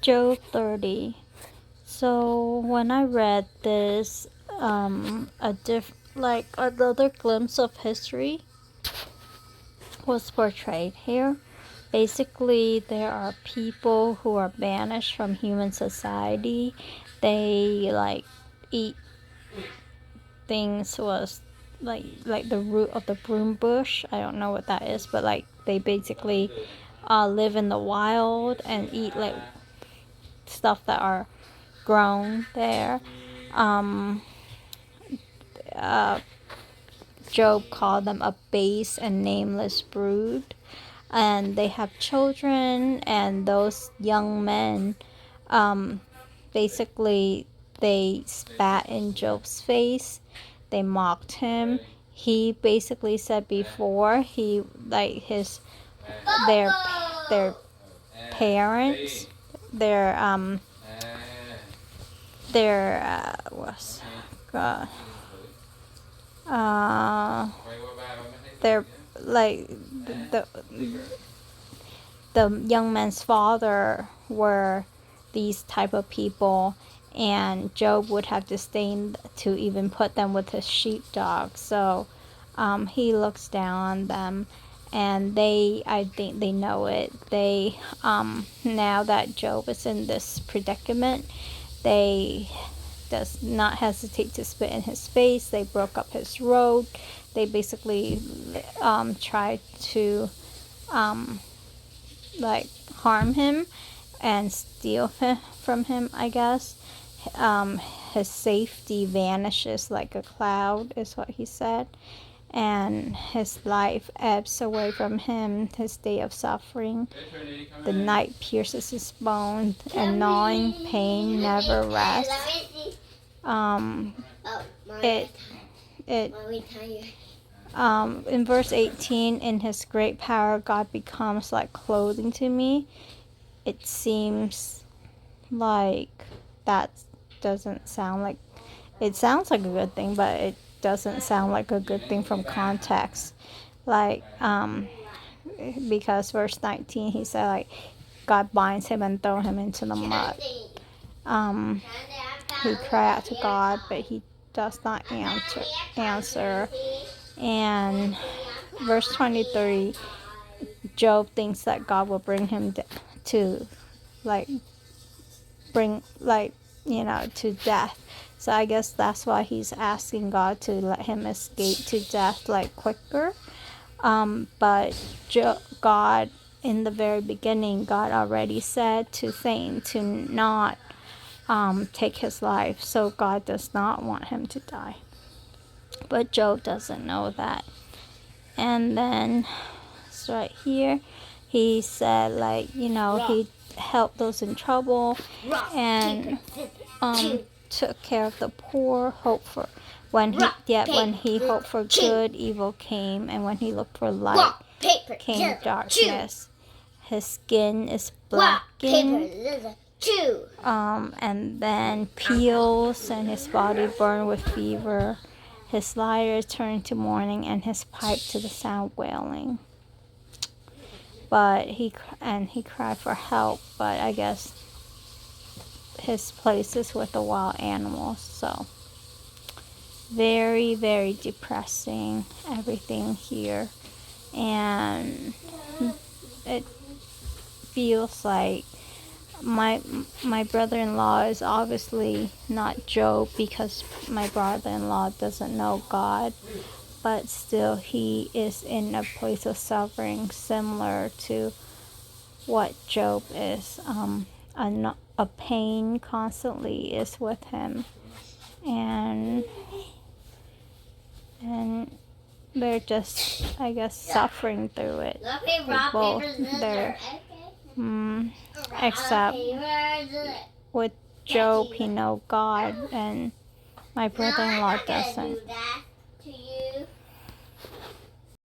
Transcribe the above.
Job 30. So when I read this, another glimpse of history was portrayed here. Basically, there are people who are banished from human society. They eat things was like the root of the broom bush. I don't know what that is, but they basically live in the wild and eat stuff that are grown there. Um, uh, Job called them a base and nameless brood, and they have children, and those young men, basically, they spat in Job's face. They mocked him. He basically said before their their parents, what's God, they're like the young man's father were these type of people, and Job would have disdained to even put them with his sheepdog. So he looks down on them, and I think they know it. They now that Job is in this predicament, they does not hesitate to spit in his face. They broke up his road. They basically tried to harm him and steal from him, I guess. His safety vanishes like a cloud, is what he said, and his life ebbs away from him. His day of suffering, the night pierces his bones, and gnawing pain never rests. In verse 18, in his great power, God becomes like clothing to me. It seems like that doesn't sound like, it sounds like a good thing, but it doesn't sound like a good thing from context. Because verse 19, he said God binds him and throw him into the mud. He cried out to God, but he does not answer. And verse 23, Job thinks that God will bring him to to death. So I guess that's why he's asking God to let him escape to death quicker. But God, in the very beginning, God already said to Satan to not take his life. So God does not want him to die. But Job doesn't know that. And then it's right here, he said he helped those in trouble and took care of the poor. When he hoped for good, evil came, and when he looked for light, came darkness. His skin is blackened, and then peels, and his body burned with fever. His lyre turned to mourning, and his pipe to the sound wailing. But he cried for help, but I guess his place is with the wild animals. So very, very depressing, everything here. And it feels like my brother-in-law is obviously not Job, because my brother-in-law doesn't know God, but still he is in a place of suffering similar to what Job is. A pain constantly is with him, and they're just, I guess, suffering through it. Except with Job, he knows God, and my brother-in-law doesn't.